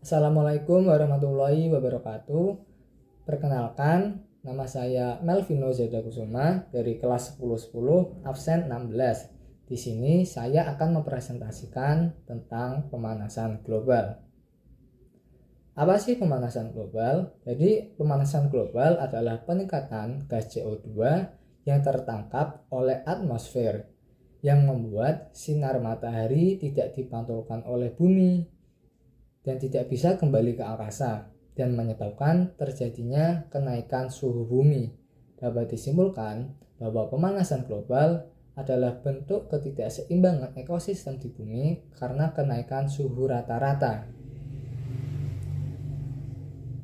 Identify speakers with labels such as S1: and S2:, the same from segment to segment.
S1: Assalamualaikum warahmatullahi wabarakatuh. Perkenalkan, nama saya Melvino Zadakusuma dari kelas 1010 absen 16. Di sini saya akan mempresentasikan tentang pemanasan global. Apa sih pemanasan global? Jadi, pemanasan global adalah peningkatan gas CO2 yang tertangkap oleh atmosfer yang membuat sinar matahari tidak dipantulkan oleh bumi dan tidak bisa kembali ke angkasa dan menyebabkan terjadinya kenaikan suhu bumi. Dapat disimpulkan bahwa pemanasan global adalah bentuk ketidakseimbangan ekosistem di bumi karena kenaikan suhu rata-rata.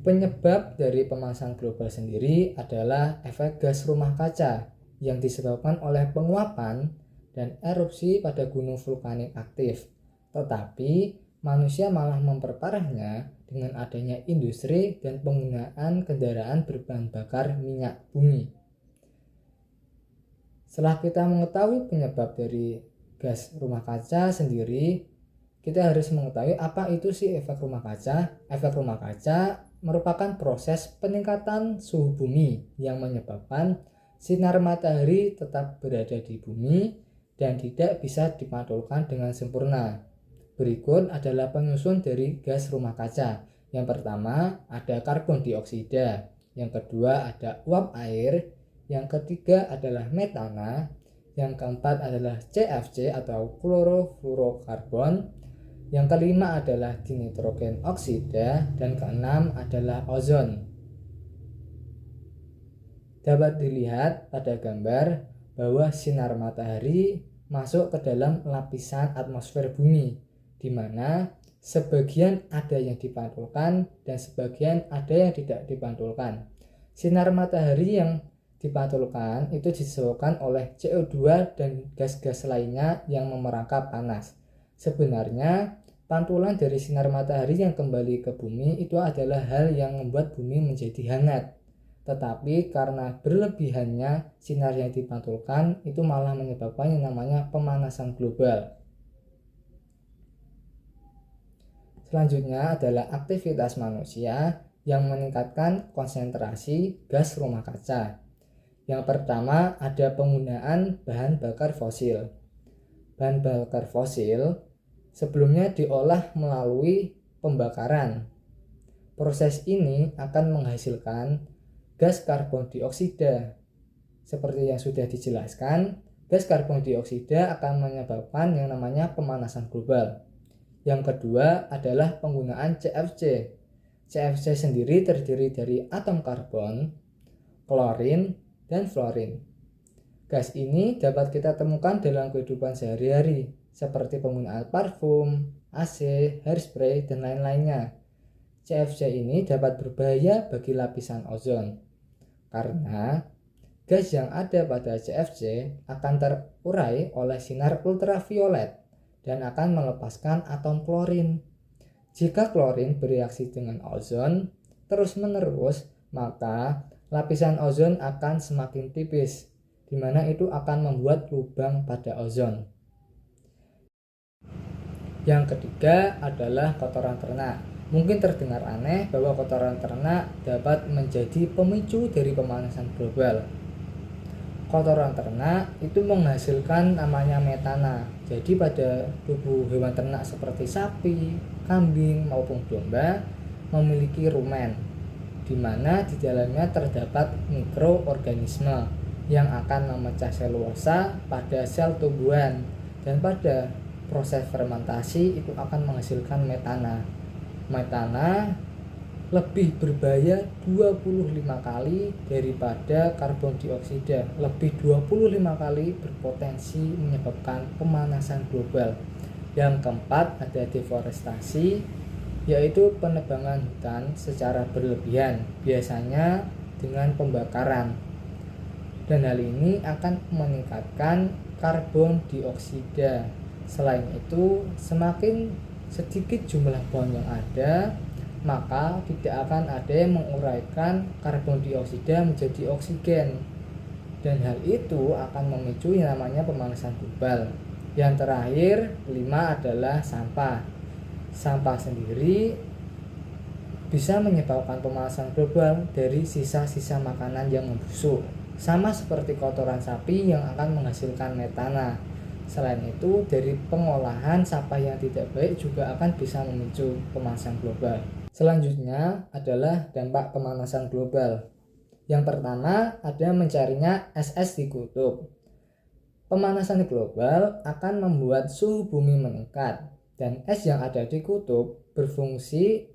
S1: Penyebab dari pemanasan global sendiri adalah efek gas rumah kaca yang disebabkan oleh penguapan dan erupsi pada gunung vulkanik aktif. Tetapi manusia malah memperparahnya dengan adanya industri dan penggunaan kendaraan berbahan bakar minyak bumi. Setelah kita mengetahui penyebab dari gas rumah kaca sendiri, kita harus mengetahui apa itu sih efek rumah kaca. Efek rumah kaca merupakan proses peningkatan suhu bumi yang menyebabkan sinar matahari tetap berada di bumi dan tidak bisa dipantulkan dengan sempurna. Berikut adalah penyusun dari gas rumah kaca. Yang pertama ada karbon dioksida, yang kedua ada uap air, yang ketiga adalah metana, yang keempat adalah CFC atau klorofluorokarbon, yang kelima adalah dinitrogen oksida, dan keenam adalah ozon. Dapat dilihat pada gambar bahwa sinar matahari masuk ke dalam lapisan atmosfer bumi, di mana sebagian ada yang dipantulkan dan sebagian ada yang tidak dipantulkan. Sinar matahari yang dipantulkan itu disebabkan oleh CO2 dan gas-gas lainnya yang memerangkap panas. Sebenarnya pantulan dari sinar matahari yang kembali ke bumi itu adalah hal yang membuat bumi menjadi hangat. Tetapi karena berlebihannya sinar yang dipantulkan itu malah menyebabkan yang namanya pemanasan global. Selanjutnya adalah aktivitas manusia yang meningkatkan konsentrasi gas rumah kaca. Yang pertama ada penggunaan bahan bakar fosil. Bahan bakar fosil sebelumnya diolah melalui pembakaran. Proses ini akan menghasilkan gas karbon dioksida. Seperti yang sudah dijelaskan, gas karbon dioksida akan menyebabkan yang namanya pemanasan global. Yang kedua adalah penggunaan CFC. CFC sendiri terdiri dari atom karbon, klorin, dan fluorin. Gas ini dapat kita temukan dalam kehidupan sehari-hari, seperti penggunaan parfum, AC, hairspray, dan lain-lainnya. CFC ini dapat berbahaya bagi lapisan ozon, karena gas yang ada pada CFC akan terurai oleh sinar ultraviolet dan akan melepaskan atom klorin. Jika klorin bereaksi dengan ozon terus-menerus, maka lapisan ozon akan semakin tipis, di mana itu akan membuat lubang pada ozon. Yang ketiga adalah kotoran ternak. Mungkin terdengar aneh bahwa kotoran ternak dapat menjadi pemicu dari pemanasan global. Kotoran ternak itu menghasilkan namanya metana. Jadi pada tubuh hewan ternak seperti sapi, kambing maupun domba memiliki rumen, di mana di dalamnya terdapat mikroorganisme yang akan memecah selulosa pada sel tumbuhan, dan pada proses fermentasi itu akan menghasilkan metana. Metana lebih berbahaya 25 kali daripada karbon dioksida, lebih 25 kali berpotensi menyebabkan pemanasan global. Yang keempat ada deforestasi, yaitu penebangan hutan secara berlebihan, biasanya dengan pembakaran. Dan hal ini akan meningkatkan karbon dioksida. Selain itu, semakin sedikit jumlah pohon yang ada, maka tidak akan ada yang menguraikan karbon dioksida menjadi oksigen, dan hal itu akan memicu yang namanya pemanasan global. Yang terakhir, 5 adalah sampah. Sampah sendiri bisa menyebabkan pemanasan global dari sisa-sisa makanan yang membusuk, sama seperti kotoran sapi yang akan menghasilkan metana. Selain itu, dari pengolahan sampah yang tidak baik juga akan bisa memicu pemanasan global. Selanjutnya adalah dampak pemanasan global. Yang pertama ada mencarinya es di kutub. Pemanasan global akan membuat suhu bumi meningkat dan es yang ada di kutub berfungsi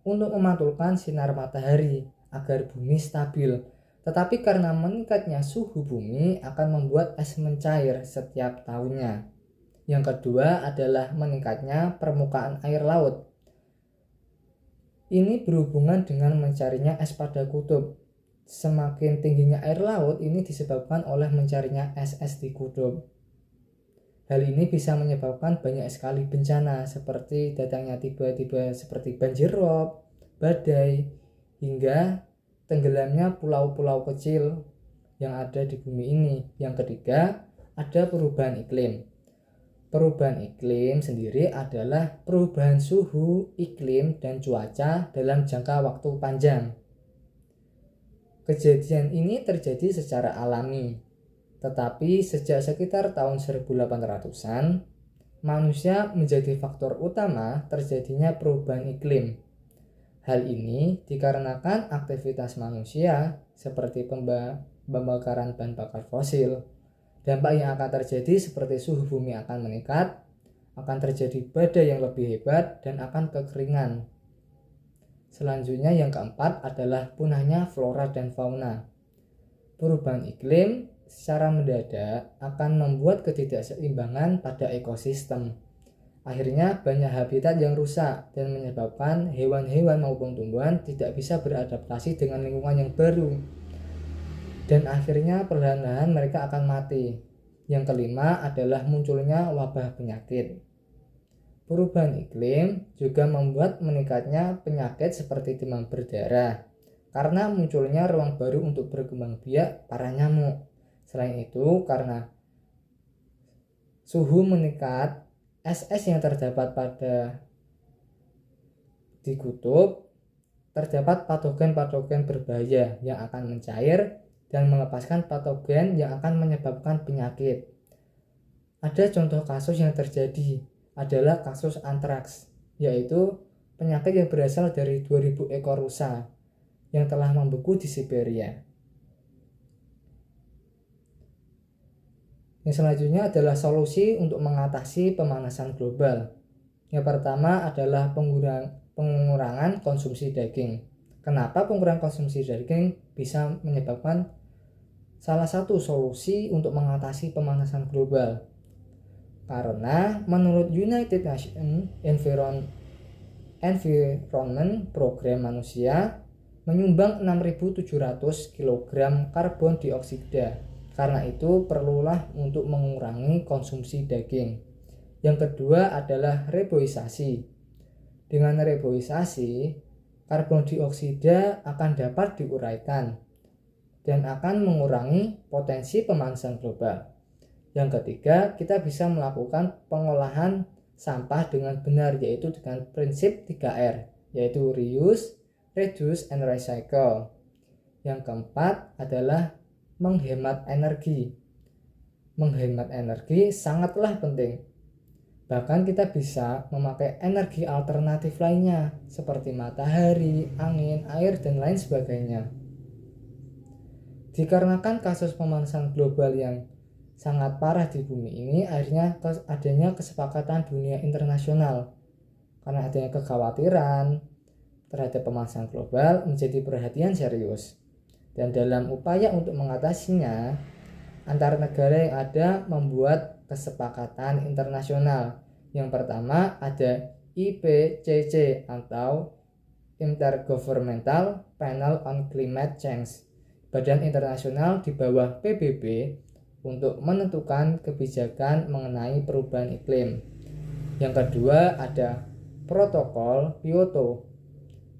S1: untuk memantulkan sinar matahari agar bumi stabil. Tetapi karena meningkatnya suhu bumi akan membuat es mencair setiap tahunnya. Yang kedua adalah meningkatnya permukaan air laut. Ini berhubungan dengan mencarinya es pada kutub. Semakin tingginya air laut ini disebabkan oleh mencarinya es di kutub. Hal ini bisa menyebabkan banyak sekali bencana seperti datangnya tiba-tiba seperti banjir rob, badai, hingga tenggelamnya pulau-pulau kecil yang ada di bumi ini. Yang ketiga, ada perubahan iklim. Perubahan iklim sendiri adalah perubahan suhu, iklim, dan cuaca dalam jangka waktu panjang. Kejadian ini terjadi secara alami, tetapi sejak sekitar tahun 1800-an, manusia menjadi faktor utama terjadinya perubahan iklim. Hal ini dikarenakan aktivitas manusia seperti pembakaran bahan bakar fosil. Dampak yang akan terjadi seperti suhu bumi akan meningkat, akan terjadi badai yang lebih hebat, dan akan kekeringan. Selanjutnya yang keempat adalah punahnya flora dan fauna. Perubahan iklim secara mendadak akan membuat ketidakseimbangan pada ekosistem. Akhirnya banyak habitat yang rusak dan menyebabkan hewan-hewan maupun tumbuhan tidak bisa beradaptasi dengan lingkungan yang baru. Dan akhirnya perlahan-lahan mereka akan mati. Yang kelima adalah munculnya wabah penyakit. Perubahan iklim juga membuat meningkatnya penyakit seperti demam berdarah karena munculnya ruang baru untuk berkembang biak para nyamuk. Selain itu, karena suhu meningkat, es yang terdapat di kutub terdapat patogen-patogen berbahaya yang akan mencair dan melepaskan patogen yang akan menyebabkan penyakit. Ada contoh kasus yang terjadi adalah kasus antraks, yaitu penyakit yang berasal dari 2000 ekor rusa yang telah membeku di Siberia. Yang selanjutnya adalah solusi untuk mengatasi pemanasan global. Yang pertama adalah pengurangan konsumsi daging. Kenapa pengurangan konsumsi daging bisa menyebabkan salah satu solusi untuk mengatasi pemanasan global? Karena menurut United Nations Environment Program manusia menyumbang 6.700 kg karbon dioksida. Karena itu perlulah untuk mengurangi konsumsi daging. Yang kedua adalah reboisasi. Dengan reboisasi, karbon dioksida akan dapat diuraikan dan akan mengurangi potensi pemanasan global. Yang ketiga, kita bisa melakukan pengolahan sampah dengan benar, yaitu dengan prinsip 3R, yaitu reuse, reduce, and recycle. Yang keempat adalah menghemat energi. Menghemat energi sangatlah penting. Bahkan kita bisa memakai energi alternatif lainnya seperti matahari, angin, air, dan lain sebagainya. Dikarenakan kasus pemanasan global yang sangat parah di bumi ini, akhirnya adanya kesepakatan dunia internasional. Karena adanya kekhawatiran terhadap pemanasan global menjadi perhatian serius. Dan dalam upaya untuk mengatasinya, antar negara yang ada membuat kesepakatan internasional. Yang pertama ada IPCC atau Intergovernmental Panel on Climate Change, badan internasional di bawah PBB untuk menentukan kebijakan mengenai perubahan iklim. Yang kedua ada Protokol Kyoto,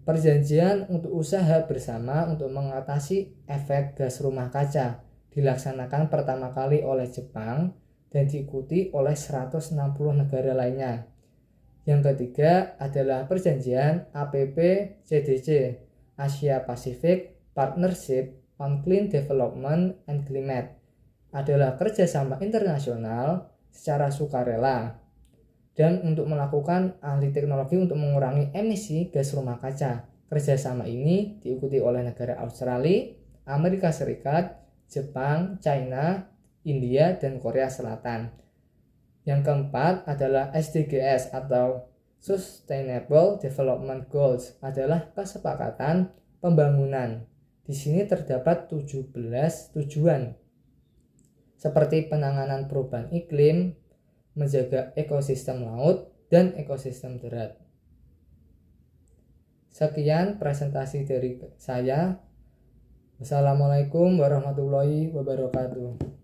S1: perjanjian untuk usaha bersama untuk mengatasi efek gas rumah kaca, dilaksanakan pertama kali oleh Jepang dan diikuti oleh 160 negara lainnya. Yang ketiga adalah perjanjian APP-CDC, Asia Pacific Partnership on Clean Development and Climate, adalah kerjasama internasional secara sukarela dan untuk melakukan ahli teknologi untuk mengurangi emisi gas rumah kaca. Kerjasama ini diikuti oleh negara Australia, Amerika Serikat, Jepang, China, India, dan Korea Selatan. Yang keempat adalah SDGs atau Sustainable Development Goals, adalah kesepakatan pembangunan. Di sini terdapat 17 tujuan seperti penanganan perubahan iklim, menjaga ekosistem laut, dan ekosistem darat. Sekian presentasi dari saya. Wassalamualaikum warahmatullahi wabarakatuh.